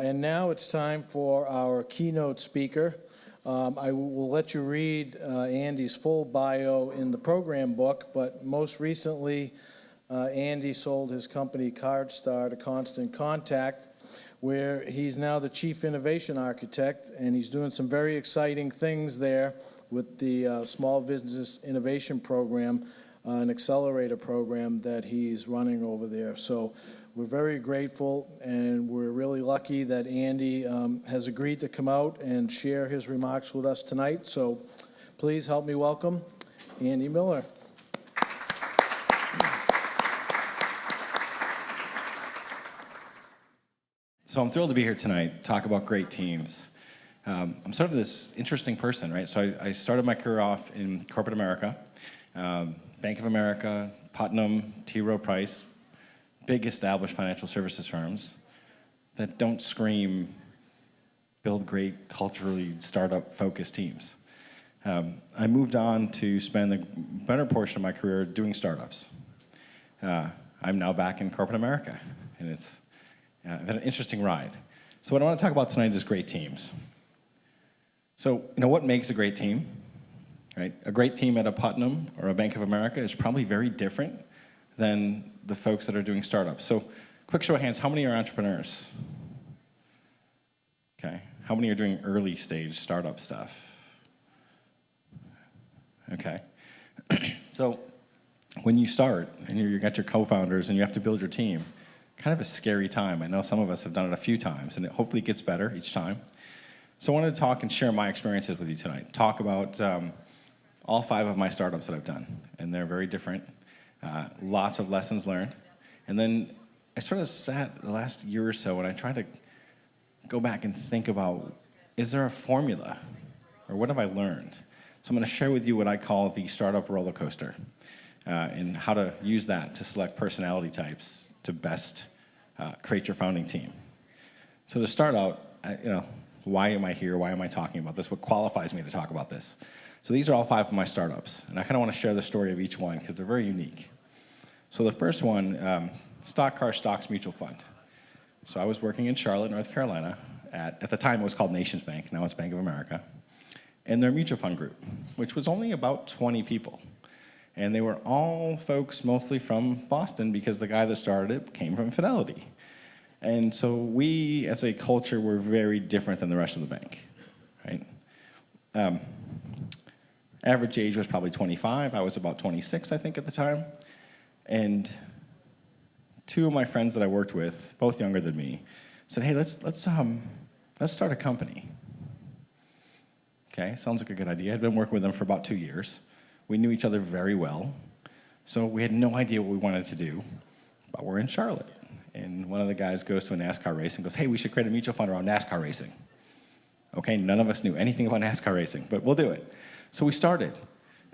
And now it's time for our keynote speaker. I will let you read Andy's full bio in the program book, but most recently, Andy sold his company CardStar to Constant Contact, where he's now the Chief Innovation Architect, and he's doing some very exciting things there with the Small Business Innovation Program, an accelerator program that he's running over there. So we're very grateful, and we're really lucky that Andy has agreed to come out and share his remarks with us tonight. So please help me welcome Andy Miller. So I'm thrilled to be here tonight, talk about great teams. I'm sort of this interesting person, right? So I started my career off in corporate America, Bank of America, Putnam, T. Rowe Price, big established financial services firms that don't scream, build great culturally startup-focused teams. I moved on to spend the better portion of my career doing startups. I'm now back in corporate America, and it's been an interesting ride. So what I want to talk about tonight is great teams. So, what makes a great team, right? A great team at a Putnam or a Bank of America is probably very different than the folks that are doing startups. So, quick show of hands, how many are entrepreneurs? Okay, how many are doing early stage startup stuff? Okay, so when you start and you got your co-founders and you have to build your team, kind of a scary time. I know some of us have done it a few times, and hopefully it gets better each time. So I wanted to talk and share my experiences with you tonight. Talk about all 5 of my startups that I've done, and they're very different. Lots of lessons learned. And then I sort of sat the last year or so and I tried to go back and think about, is there a formula? Or what have I learned? So I'm going to share with you what I call the startup roller coaster, and how to use that to select personality types to best create your founding team. So to start out, why am I here? Why am I talking about this? What qualifies me to talk about this? So these are all 5 of my startups, and I kind of want to share the story of each one because they're very unique. So the first one, Stock Car Stocks Mutual Fund. So I was working in Charlotte, North Carolina. At the time, it was called Nations Bank. Now it's Bank of America. And their mutual fund group, which was only about 20 people. And they were all folks mostly from Boston because the guy that started it came from Fidelity. And so we, as a culture, were very different than the rest of the bank, right? Average age was probably 25. I was about 26, I think, at the time. And 2 of my friends that I worked with, both younger than me, said, "Hey, let's start a company." Okay, sounds like a good idea. I'd been working with them for about 2 years. We knew each other very well, so we had no idea what we wanted to do, but we're in Charlotte. And one of the guys goes to a NASCAR race and goes, "Hey, we should create a mutual fund around NASCAR racing." Okay, none of us knew anything about NASCAR racing, but we'll do it. So we started.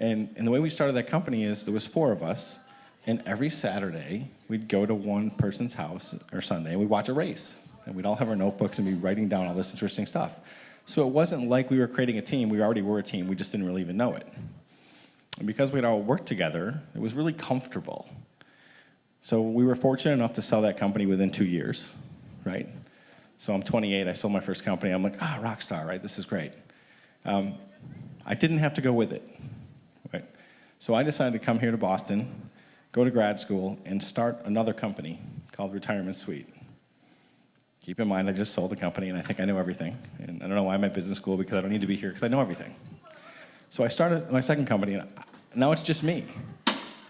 And the way we started that company is there was 4 of us, and every Saturday we'd go to one person's house, or Sunday, and we'd watch a race. And we'd all have our notebooks and be writing down all this interesting stuff. So it wasn't like we were creating a team. We already were a team. We just didn't really even know it. And because we'd all worked together, it was really comfortable. So we were fortunate enough to sell that company within 2 years, right? So I'm 28, I sold my first company. I'm like, rock star, right? This is great. I didn't have to go with it, right? So I decided to come here to Boston, go to grad school, and start another company called Retirement Suite. Keep in mind, I just sold the company, and I think I know everything. And I don't know why I'm at business school, because I don't need to be here, because I know everything. So I started my second company, and now it's just me.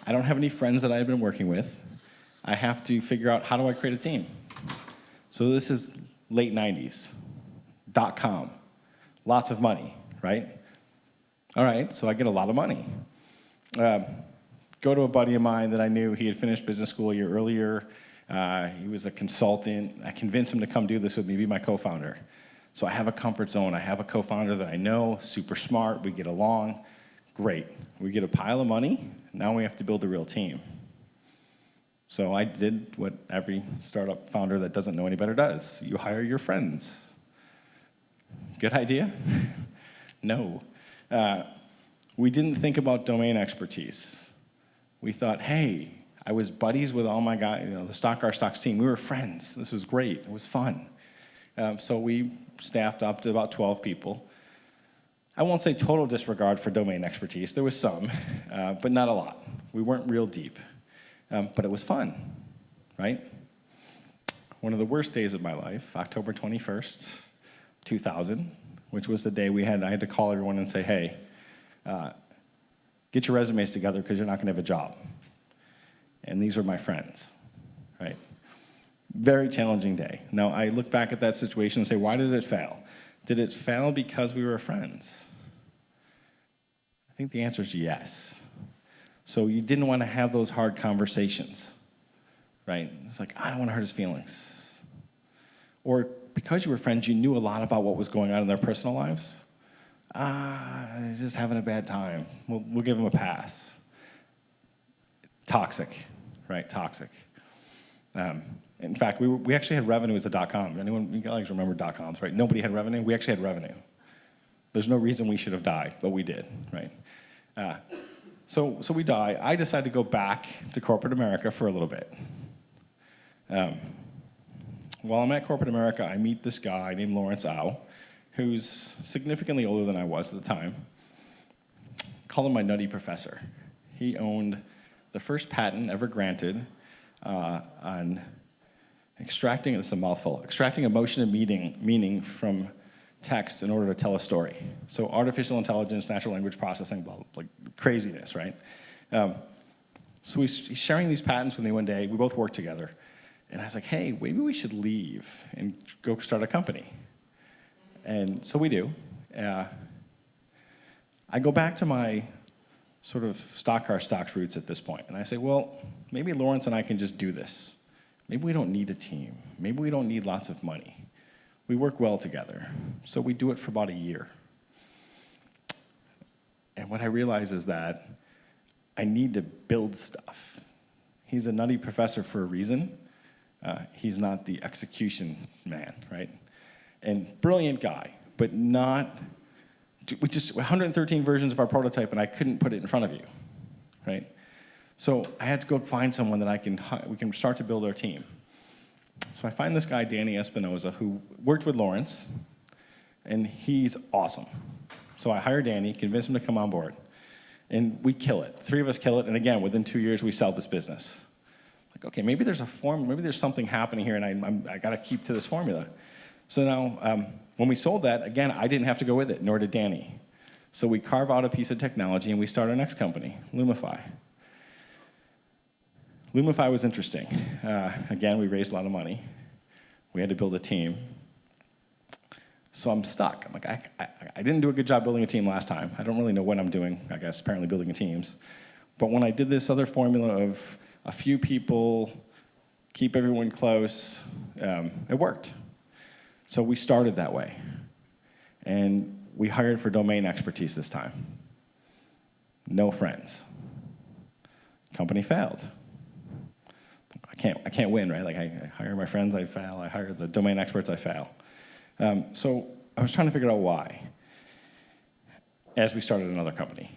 I don't have any friends that I've been working with. I have to figure out, how do I create a team? So this is late 90s, .com, lots of money, right? All right, so I get a lot of money. Go to a buddy of mine that I knew. He had finished business school a year earlier. He was a consultant. I convinced him to come do this with me, be my co-founder. So I have a comfort zone. I have a co-founder that I know, super smart. We get along. Great. We get a pile of money. Now we have to build a real team. So I did what every startup founder that doesn't know any better does. You hire your friends. Good idea? No. We didn't think about domain expertise. We thought, hey, I was buddies with all my guys, the Stock Car Stocks team. We were friends. This was great. It was fun. So we staffed up to about 12 people. I won't say total disregard for domain expertise. There was some, but not a lot. We weren't real deep. But it was fun, right? One of the worst days of my life, October 21st, 2000, which was the day I had to call everyone and say, hey, get your resumes together because you're not going to have a job. And these were my friends, right? Very challenging day. Now, I look back at that situation and say, why did it fail? Did it fail because we were friends? I think the answer is yes. So you didn't want to have those hard conversations, right? It's like, I don't want to hurt his feelings. Or because you were friends, you knew a lot about what was going on in their personal lives. He's just having a bad time. We'll give him a pass. Toxic, right? Toxic. In fact, we actually had revenue as a .com. You guys remember .coms, right? Nobody had revenue. We actually had revenue. There's no reason we should have died, but we did, right? So we die. I decided to go back to corporate America for a little bit. While I'm at corporate America, I meet this guy named Lawrence Au, who's significantly older than I was at the time. Call him my nutty professor. He owned the first patent ever granted on extracting, this is a mouthful, extracting emotion and meaning from text in order to tell a story. So artificial intelligence, natural language processing, blah, blah, like craziness, right? So he's sharing these patents with me one day. We both worked together. And I was like, hey, maybe we should leave and go start a company. And so we do. I go back to my sort of stocks roots at this point. And I say, well, maybe Lawrence and I can just do this. Maybe we don't need a team. Maybe we don't need lots of money. We work well together. So we do it for about a year. And what I realize is that I need to build stuff. He's a nutty professor for a reason. He's not the execution man, right? And brilliant guy, but not, we just 113 versions of our prototype and I couldn't put it in front of you, right? So I had to go find someone that we can start to build our team. So I find this guy, Danny Espinoza, who worked with Lawrence, and he's awesome. So I hire Danny, convince him to come on board, and we kill it. 3 of us kill it, and again, within 2 years, we sell this business. Like, okay, maybe there's maybe there's something happening here, and I got to keep to this formula. So now, when we sold that, again, I didn't have to go with it, nor did Danny. So we carve out a piece of technology, and we start our next company, Lumify. Lumify was interesting. Again, we raised a lot of money. We had to build a team. So I'm stuck. I'm like, I didn't do a good job building a team last time. I don't really know what I'm doing, I guess, apparently building teams. But when I did this other formula of a few people, keep everyone close, it worked. So we started that way. And we hired for domain expertise this time. No friends. Company failed. I can't win, right? Like I hire my friends, I fail. I hire the domain experts, I fail. So I was trying to figure out why as we started another company.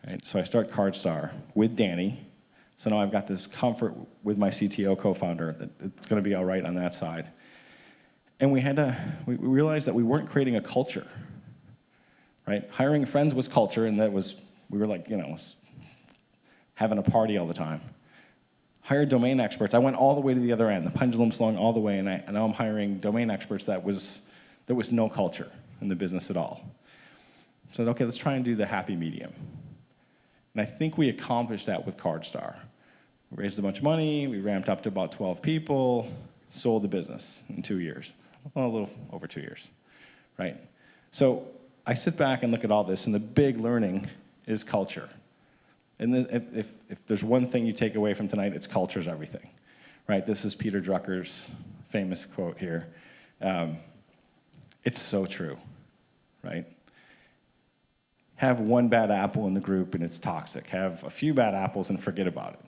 Right? So I start CardStar with Danny. So now I've got this comfort with my CTO co-founder that it's going to be all right on that side. And we realized that we weren't creating a culture, right? Hiring friends was culture, and we were like, having a party all the time. Hired domain experts. I went all the way to the other end. The pendulum swung all the way, and now I'm hiring domain experts there was no culture in the business at all. So I said, okay, let's try and do the happy medium. And I think we accomplished that with CardStar. We raised a bunch of money, we ramped up to about 12 people, sold the business in 2 years. Well, a little over 2 years, right? So I sit back and look at all this, and the big learning is culture. And if there's one thing you take away from tonight, it's culture is everything, right? This is Peter Drucker's famous quote here. It's so true, right? Have one bad apple in the group and it's toxic. Have a few bad apples and forget about it.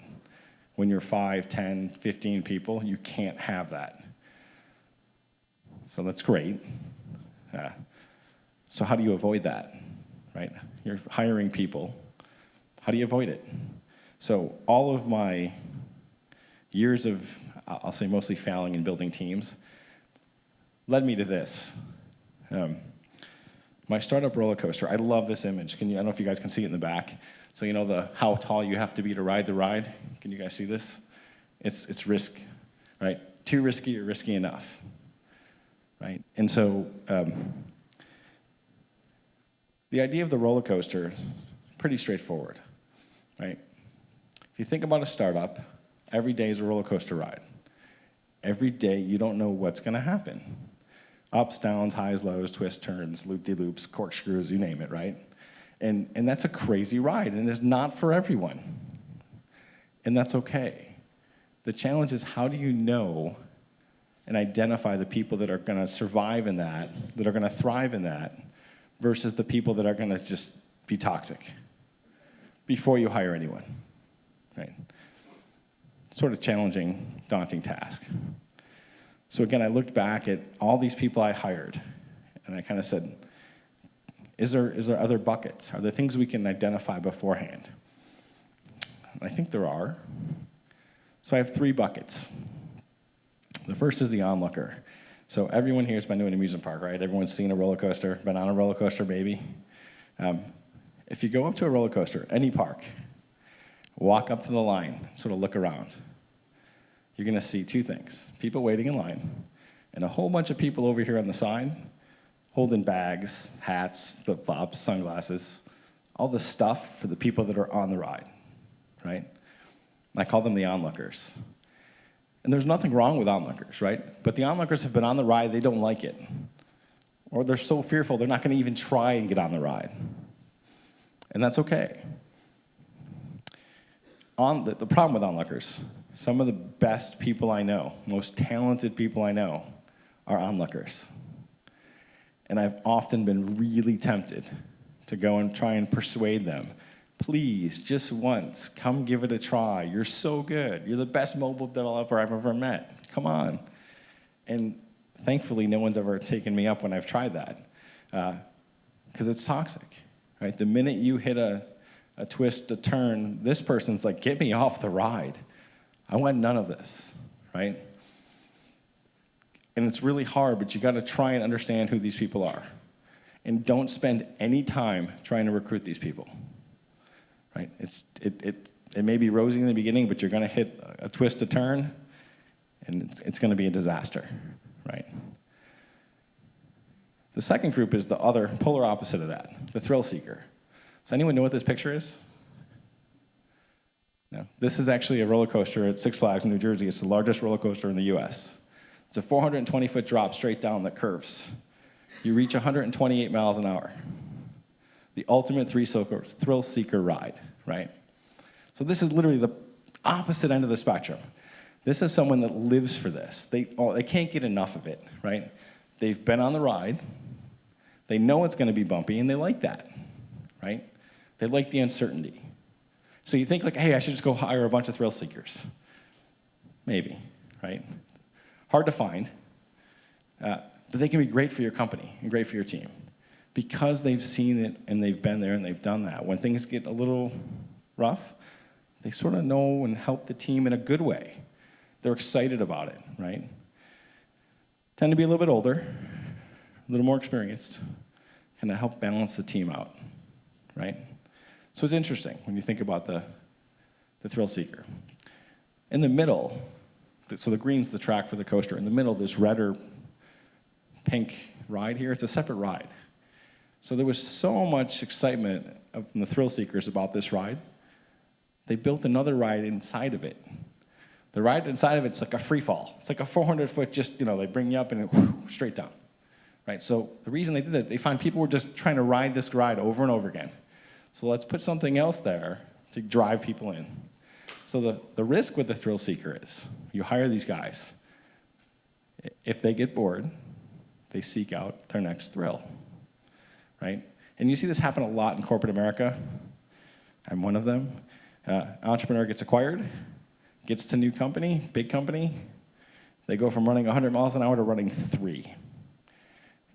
When you're 5, 10, 15 people, you can't have that. So that's great. So how do you avoid that, right? You're hiring people. How do you avoid it? So all of my years of, I'll say mostly failing and building teams, led me to this. My startup roller coaster, I love this image. I don't know if you guys can see it in the back. So you know how tall you have to be to ride the ride? Can you guys see this? It's risk, right? Too risky or risky enough, right? And so the idea of the roller coaster is pretty straightforward, right? If you think about a startup, every day is a roller coaster ride. Every day you don't know what's going to happen. Ups, downs, highs, lows, twists, turns, loop-de-loops, corkscrews, you name it, right? And that's a crazy ride, and it's not for everyone. And that's okay. The challenge is, how do you know and identify the people that are going to survive in that are going to thrive in that, versus the people that are going to just be toxic before you hire anyone, right? Sort of challenging, daunting task. So again, I looked back at all these people I hired, and I kind of said, is there other buckets? Are there things we can identify beforehand? And I think there are. So I have 3 buckets. The first is the onlooker. So everyone here has been to an amusement park, right? Everyone's seen a roller coaster, been on a roller coaster, maybe. If you go up to a roller coaster, any park, walk up to the line, sort of look around, you're going to see 2 things: people waiting in line, and a whole bunch of people over here on the side holding bags, hats, flip-flops, sunglasses, all the stuff for the people that are on the ride, right? I call them the onlookers. And there's nothing wrong with onlookers, right? But the onlookers have been on the ride, they don't like it. Or they're so fearful, they're not going to even try and get on the ride. And that's okay. The problem with onlookers, some of the best people I know, most talented people I know, are onlookers. And I've often been really tempted to go and try and persuade them, please, just once, come give it a try. You're so good. You're the best mobile developer I've ever met. Come on. And thankfully, no one's ever taken me up when I've tried that, because it's toxic, right? The minute you hit a twist, a turn, this person's like, get me off the ride. I want none of this, right? And it's really hard, but you got to try and understand who these people are. And don't spend any time trying to recruit these people, right? It may be rosy in the beginning, but you're going to hit a twist, a turn, and it's going to be a disaster, right? The second group is the other polar opposite of that, the thrill seeker. Does anyone know what this picture is? No. This is actually a roller coaster at Six Flags in New Jersey. It's the largest roller coaster in the U.S. It's a 420-foot drop straight down that curves. You reach 128 miles an hour. The ultimate thrill seeker ride, right? So this is literally the opposite end of the spectrum. This is someone that lives for this. They can't get enough of it, right? They've been on the ride. They know it's going to be bumpy, and they like that, right? They like the uncertainty. So you think like, hey, I should just go hire a bunch of thrill seekers. Maybe, right? Hard to find, but they can be great for your company and great for your team because they've seen it and they've been there and they've done that. When things get a little rough, they sort of know and help the team in a good way. They're excited about it, right? Tend to be a little bit older, a little more experienced, kind of help balance the team out, right? So it's interesting when you think about the thrill seeker. In the middle, so the green's the track for the coaster. In the middle, this red or pink ride here, it's a separate ride. So there was so much excitement from the thrill seekers about this ride, they built another ride inside of it. The ride inside of it's like a free fall. It's like a 400-foot just, they bring you up and straight down, right? So the reason they did that, they found people were just trying to ride this ride over and over again. So let's put something else there to drive people in. So the risk with the thrill seeker is you hire these guys. If they get bored, they seek out their next thrill, right? And you see this happen a lot in corporate America. I'm one of them. Entrepreneur gets acquired, gets to new company, big company. They go from running 100 miles an hour to running 3.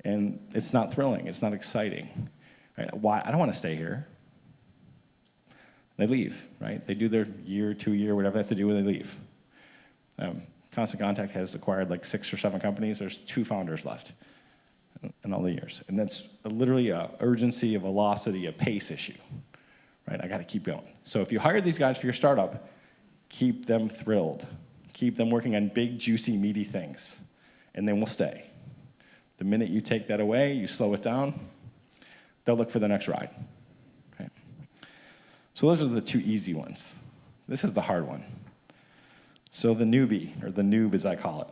And it's not thrilling. It's not exciting. Right? Why? I don't want to stay here. They leave, right? They do their year, 2 year, whatever they have to do when they leave. Constant Contact has acquired like 6 or 7 companies. There's 2 founders left in all the years. And that's literally a urgency, a velocity, a pace issue, right? I got to keep going. So if you hire these guys for your startup, keep them thrilled. Keep them working on big, juicy, meaty things, and they will stay. The minute you take that away, you slow it down, they'll look for the next ride. Okay? So those are the 2 easy ones. This is the hard one. So the newbie, or the noob as I call it.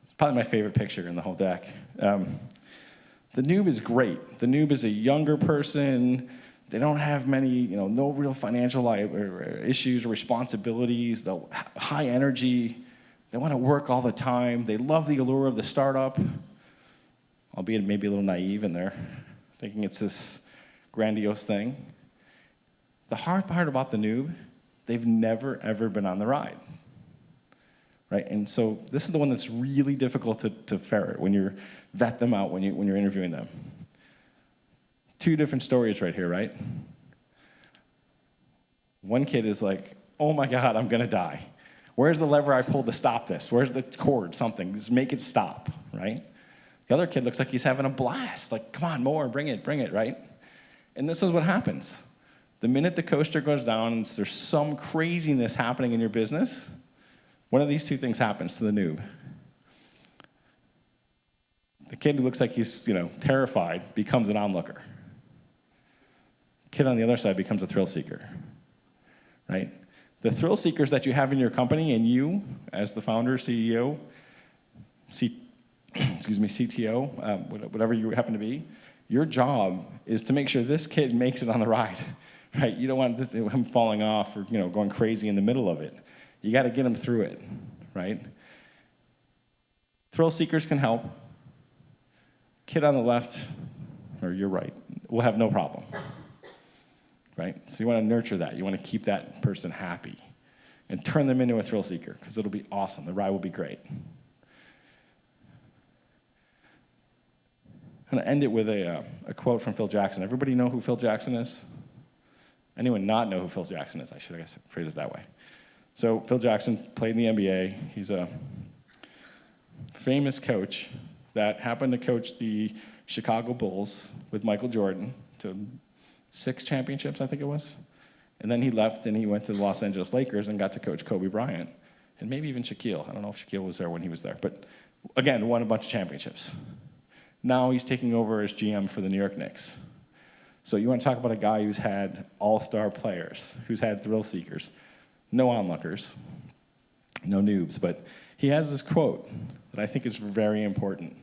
It's probably my favorite picture in the whole deck. The noob is great. The noob is a younger person. They don't have many, no real financial issues or responsibilities. They're high energy. They want to work all the time. They love the allure of the startup, albeit maybe a little naive in there, thinking it's this grandiose thing. The hard part about the noob, they've never, ever been on the ride, right? And so this is the one that's really difficult to ferret when you vet them out, when you're interviewing them. 2 different stories right here, right? One kid is like, oh my God, I'm gonna die. Where's the lever I pulled to stop this? Where's the cord, something? Just make it stop, right? The other kid looks like he's having a blast. Like, come on, more, bring it, right? And this is what happens. The minute the coaster goes down and there's some craziness happening in your business, one of these 2 things happens to the noob. The kid who looks like he's, terrified becomes an onlooker. Kid on the other side becomes a thrill seeker, right? The thrill seekers that you have in your company, and you, as the founder, CEO, CTO, whatever you happen to be, your job is to make sure this kid makes it on the ride, right? You don't want him falling off or going crazy in the middle of it. You got to get him through it, right? Thrill seekers can help. Kid on the left, or your right, will have no problem, right? So you want to nurture that. You want to keep that person happy and turn them into a thrill seeker because it'll be awesome. The ride will be great. I'm going to end it with a quote from Phil Jackson. Everybody know who Phil Jackson is? Anyone not know who Phil Jackson is? I should, phrase it that way. So Phil Jackson played in the NBA. He's a famous coach that happened to coach the Chicago Bulls with Michael Jordan to 6 championships, I think it was. And then he left and he went to the Los Angeles Lakers and got to coach Kobe Bryant and maybe even Shaquille. I don't know if Shaquille was there when he was there, but again, won a bunch of championships. Now he's taking over as GM for the New York Knicks. So you want to talk about a guy who's had all-star players, who's had thrill seekers, no onlookers, no noobs, but he has this quote that I think is very important.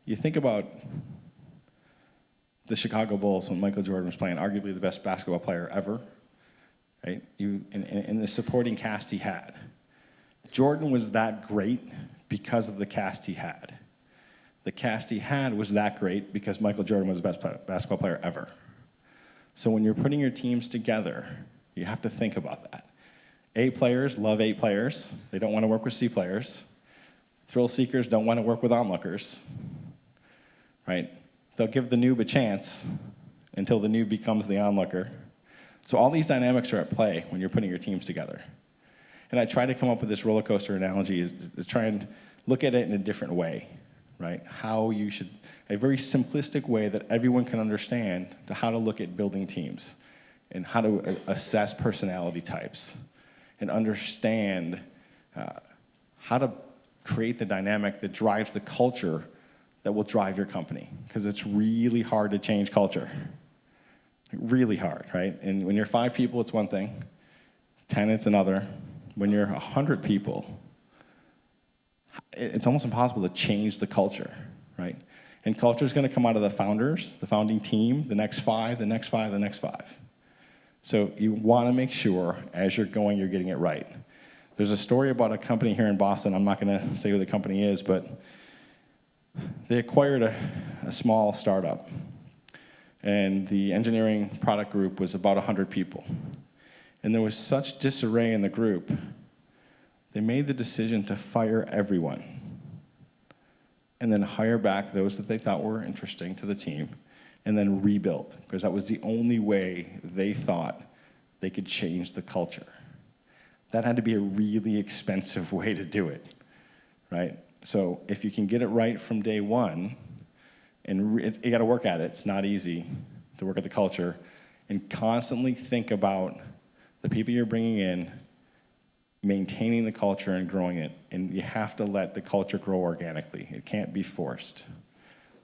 You think about the Chicago Bulls when Michael Jordan was playing, arguably the best basketball player ever, right? In the supporting cast he had. Jordan was that great because of the cast he had. The cast he had was that great because Michael Jordan was the best basketball player ever. So when you're putting your teams together, you have to think about that. A players love A players. They don't want to work with C players. Thrill seekers don't want to work with onlookers, right? They'll give the noob a chance until the noob becomes the onlooker. So all these dynamics are at play when you're putting your teams together. And I try to come up with this roller coaster analogy is try and look at it in a different way, right? How you should, a very simplistic way that everyone can understand to how to look at building teams and how to assess personality types and understand how to create the dynamic that drives the culture that will drive your company. Because it's really hard to change culture. Really hard, right? And when you're 5 people, it's one thing. 10, it's another. When you're 100 people, it's almost impossible to change the culture, right? And culture is going to come out of the founders, the founding team, the next 5, the next 5, the next 5. So you want to make sure, as you're going, you're getting it right. There's a story about a company here in Boston. I'm not going to say who the company is, but they acquired a small startup. And the engineering product group was about 100 people. And there was such disarray in the group, they made the decision to fire everyone and then hire back those that they thought were interesting to the team and then rebuild, because that was the only way they thought they could change the culture. that had to be a really expensive way to do it, right? So if you can get it right from day one, and you got to work at it. It's not easy to work at the culture, and constantly think about the people you're bringing in, maintaining the culture and growing it. And you have to let the culture grow organically. It can't be forced.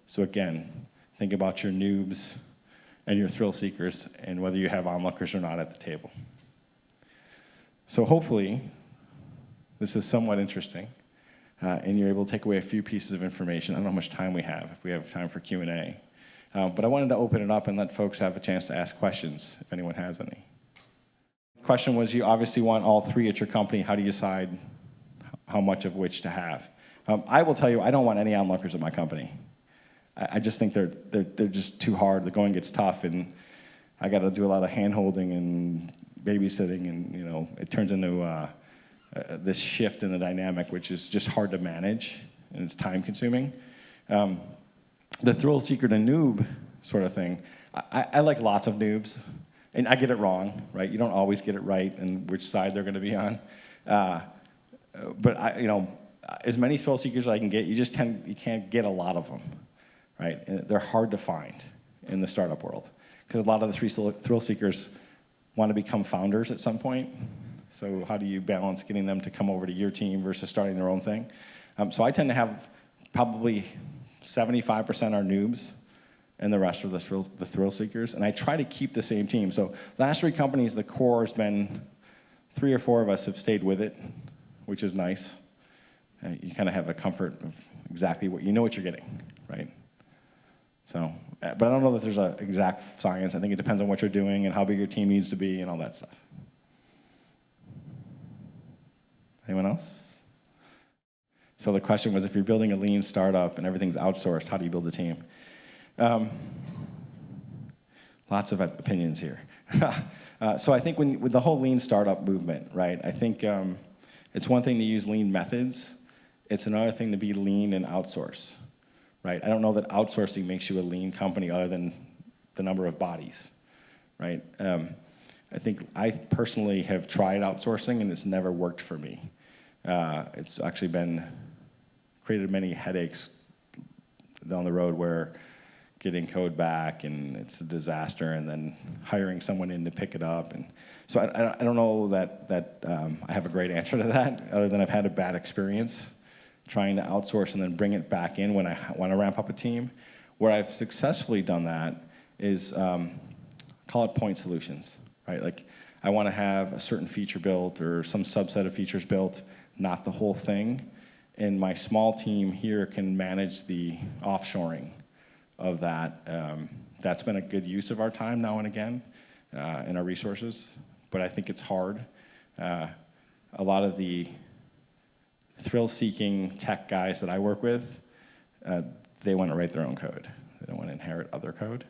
So again, think about your noobs and your thrill seekers and whether you have onlookers or not at the table. So hopefully, this is somewhat interesting, and you're able to take away a few pieces of information. I don't know how much time we have, if we have time for Q&A. But I wanted to open it up and let folks have a chance to ask questions, if anyone has any. The question was, you obviously want all three at your company. How do you decide how much of which to have? I will tell you, I don't want any onlookers at my company. I just think they're just too hard. The going gets tough, and I got to do a lot of hand-holding and babysitting, and it turns into this shift in the dynamic, which is just hard to manage, and it's time-consuming. The thrill seeker to noob sort of thing, I like lots of noobs, and I get it wrong, right? You don't always get it right and which side they're going to be on. But as many thrill seekers as I can get, you can't get a lot of them, right? And they're hard to find in the startup world because a lot of the thrill seekers want to become founders at some point. So how do you balance getting them to come over to your team versus starting their own thing? So I tend to have probably 75% are noobs, and the rest are the thrill seekers. And I try to keep the same team. So last three companies, the core has been 3 or 4 of us have stayed with it, which is nice. You kind of have a comfort of exactly what you're getting, right? So, but I don't know that there's an exact science. I think it depends on what you're doing and how big your team needs to be and all that stuff. Anyone else? So the question was, if you're building a lean startup and everything's outsourced, how do you build a team? Lots of opinions here. So I think with the whole lean startup movement, right, I think it's one thing to use lean methods. It's another thing to be lean and outsource, right? I don't know that outsourcing makes you a lean company other than the number of bodies, right? I think I personally have tried outsourcing, and it's never worked for me. It's actually created many headaches down the road where getting code back and it's a disaster, and then hiring someone in to pick it up. And so I don't know that I have a great answer to that, other than I've had a bad experience trying to outsource and then bring it back in when I want to ramp up a team. Where I've successfully done that is call it point solutions, right? Like I want to have a certain feature built or some subset of features built, not the whole thing. And my small team here can manage the offshoring of that. That's been a good use of our time now and again and our resources, but I think it's hard. A lot of the thrill-seeking tech guys that I work with, they want to write their own code. They don't want to inherit other code.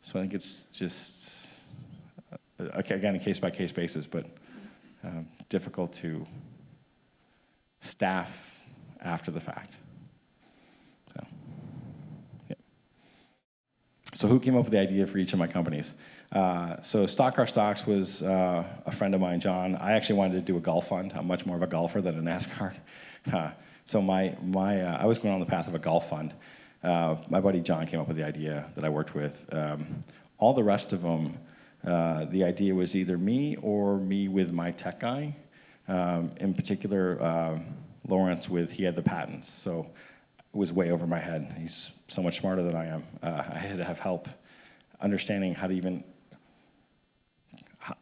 So I think it's just, again, a case-by-case basis, but difficult to staff after the fact. So, yeah. So who came up with the idea for each of my companies? So Stock Car Stocks was a friend of mine, John. I actually wanted to do a golf fund. I'm much more of a golfer than a NASCAR. So I was going on the path of a golf fund. My buddy John came up with the idea that I worked with. All the rest of them, the idea was either me or me with my tech guy. In particular, Lawrence he had the patents, so it was way over my head. He's so much smarter than I am. I had to have help understanding how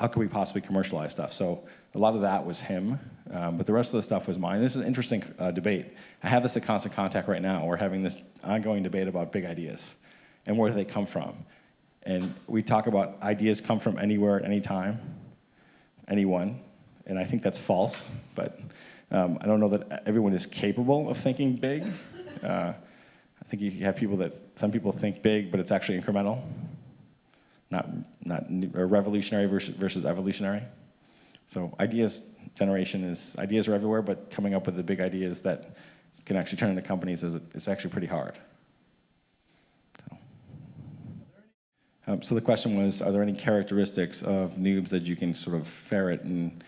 could we possibly commercialize stuff. So a lot of that was him, but the rest of the stuff was mine. This is an interesting debate. I have this at Constant Contact right now. We're having this ongoing debate about big ideas and where do they come from. And we talk about ideas come from anywhere at any time, anyone, and I think that's false, but I don't know that everyone is capable of thinking big. I think you have some people think big, but it's actually incremental, not revolutionary versus evolutionary. So ideas are everywhere, but coming up with the big ideas that can actually turn into companies is actually pretty hard. So the question was, are there any characteristics of noobs that you can sort of ferret? And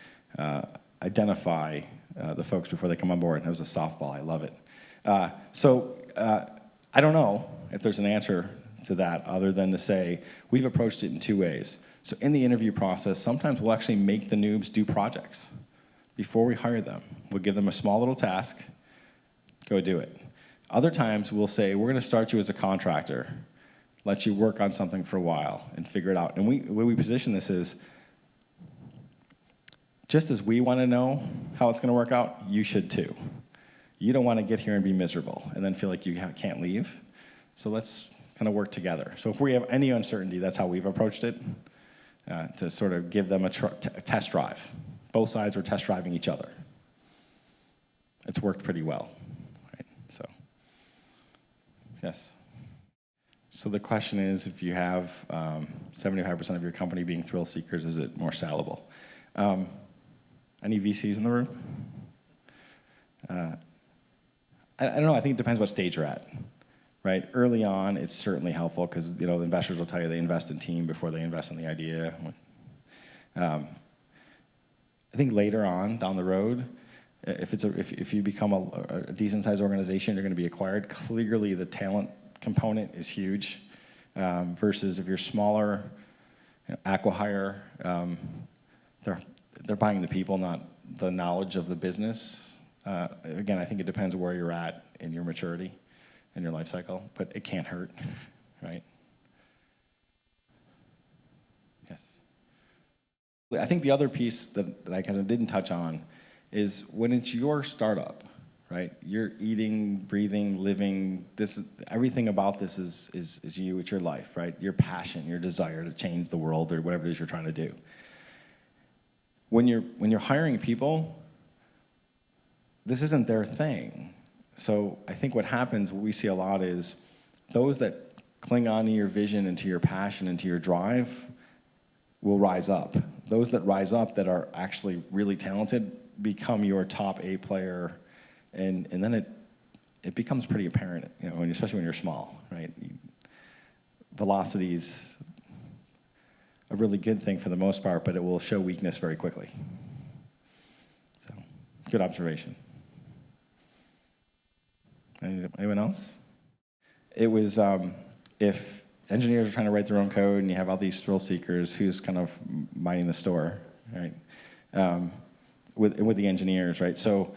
identify the folks before they come on board. That was a softball. I love it. I don't know if there's an answer to that other than to say we've approached it in two ways. So in the interview process, sometimes we'll actually make the noobs do projects before we hire them. We'll give them a small little task, go do it. Other times we'll say, we're gonna start you as a contractor, let you work on something for a while and figure it out. And the way we position this is, just as we wanna know how it's gonna work out, you should too. You don't wanna get here and be miserable and then feel like you can't leave. So let's kind of work together. So if we have any uncertainty, that's how we've approached it, to sort of give them a test drive. Both sides are test driving each other. It's worked pretty well, right? So, yes. So the question is, if you have 75% of your company being thrill seekers, is it more salable? Any VCs in the room? I don't know. I think it depends what stage you're at, right? Early on, it's certainly helpful because the investors will tell you they invest in team before they invest in the idea. I think later on down the road, if you become a decent sized organization, you're going to be acquired. Clearly, the talent component is huge. Versus if you're smaller, acqui-hire, they're buying the people, not the knowledge of the business. Again, I think it depends where you're at in your maturity and your life cycle, but it can't hurt, right? Yes. I think the other piece that I kind of didn't touch on is when it's your startup, right? You're eating, breathing, living. Everything about this is you. It's your life, right? Your passion, your desire to change the world or whatever it is you're trying to do. When you're hiring people, this isn't their thing. So I think what happens, what we see a lot is those that cling on to your vision and to your passion and to your drive will rise up. Those that rise up that are actually really talented become your top A player, and then it becomes pretty apparent, especially when you're small, right? Velocity's a really good thing for the most part, but it will show weakness very quickly. So, good observation. Anyone else? It was, if engineers are trying to write their own code and you have all these thrill seekers, who's kind of minding the store, right? With the engineers, right? So,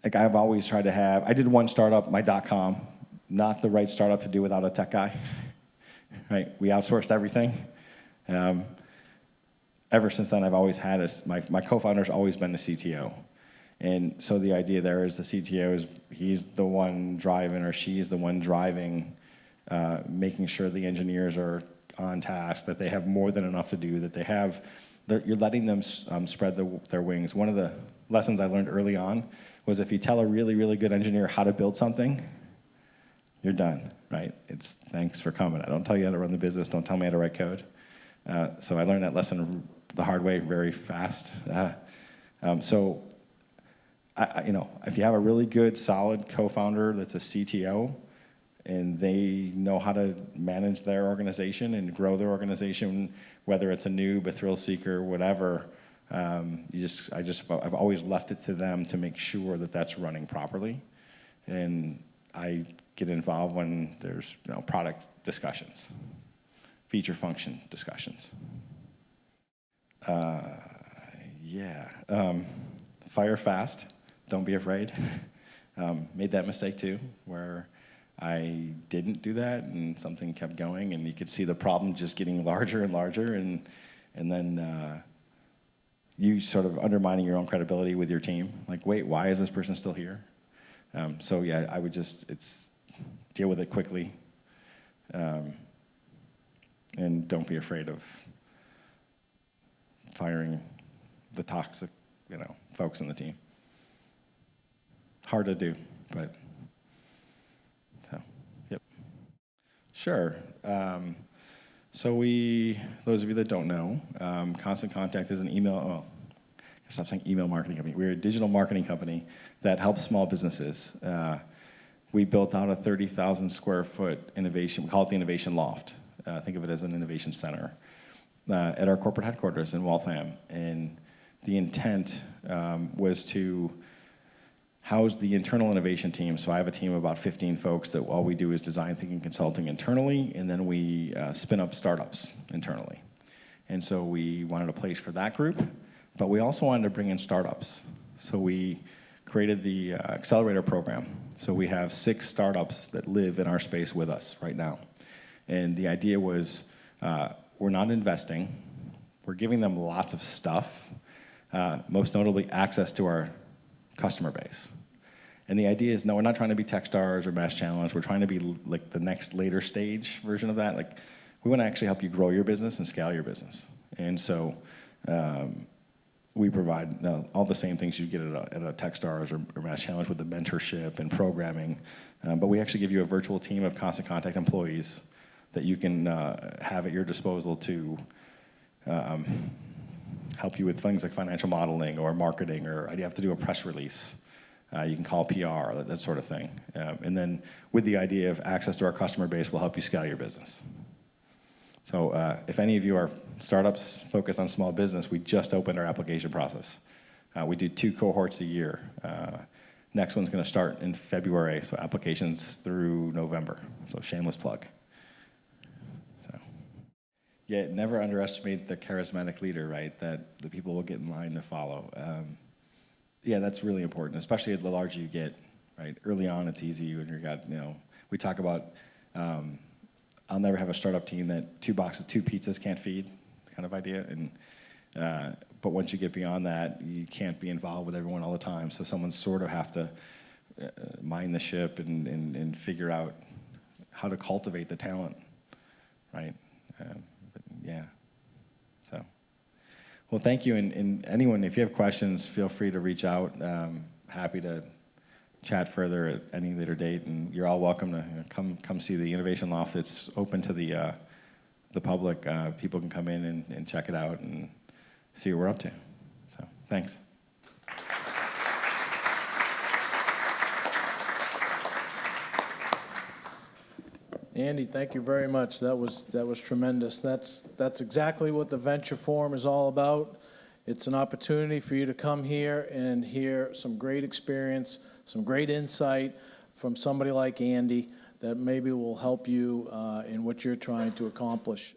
like I've always tried to have, I did one startup, my .com, not the right startup to do without a tech guy, right? We outsourced everything. Ever since then, I've always had my co-founder's always been the CTO. And so the idea there is the CTO is, he's the one driving or she's the one driving, making sure the engineers are on task, that they have more than enough to do, that you're letting them spread their wings. One of the lessons I learned early on was if you tell a really, really good engineer how to build something, you're done, right? It's thanks for coming. I don't tell you how to run the business, don't tell me how to write code. So I learned that lesson the hard way very fast. So if you have a really good, solid co-founder that's a CTO, and they know how to manage their organization and grow their organization, whether it's a noob, a thrill seeker, whatever, I've always left it to them to make sure that that's running properly. And I get involved when there's product discussions, feature function discussions. Fire fast. Don't be afraid. Made that mistake too, where I didn't do that and something kept going and you could see the problem just getting larger and larger and then you sort of undermining your own credibility with your team. Like, wait, why is this person still here? I would deal with it quickly and don't be afraid of firing the toxic, folks in the team. Hard to do, but yep. Sure. Those of you that don't know, Constant Contact is an email, stop saying email marketing company. We're a digital marketing company that helps small businesses. We built out a 30,000 square foot innovation, we call it the Innovation Loft. Think of it as an innovation center at our corporate headquarters in Waltham. And the intent was to house the internal innovation team. So I have a team of about 15 folks that all we do is design thinking consulting internally, and then we spin up startups internally. And so we wanted a place for that group, but we also wanted to bring in startups. So we created the accelerator program. So we have 6 startups that live in our space with us right now. And the idea was we're not investing, we're giving them lots of stuff, most notably access to our customer base. And the idea is, no, we're not trying to be Techstars or Mass Challenge. We're trying to be like the next later stage version of that. Like, we want to actually help you grow your business and scale your business. And so we provide all the same things you get at a Techstars or Mass Challenge with the mentorship and programming. But we actually give you a virtual team of constant contact employees that you can have at your disposal to help you with things like financial modeling or marketing, or you have to do a press release. You can call PR, that sort of thing. And then with the idea of access to our customer base will help you scale your business. So if any of you are startups focused on small business, we just opened our application process. We do 2 cohorts a year. Next one's going to start in February, so applications through November. So shameless plug. So, yeah, never underestimate the charismatic leader, right? That the people will get in line to follow. Yeah, that's really important, especially the larger you get, right? Early on, it's easy when you've got, we talk about, I'll never have a startup team that 2 pizzas can't feed kind of idea. And but once you get beyond that, you can't be involved with everyone all the time. So someone sort of have to mind the ship and figure out how to cultivate the talent, right? But yeah, so. Well, thank you, and anyone, if you have questions, feel free to reach out. Happy to chat further at any later date, and you're all welcome to come see the Innovation Loft. It's open to the public. People can come in and check it out and see what we're up to. So, thanks. Andy, thank you very much. That was tremendous. That's exactly what the Venture Forum is all about. It's an opportunity for you to come here and hear some great experience, some great insight from somebody like Andy that maybe will help you in what you're trying to accomplish.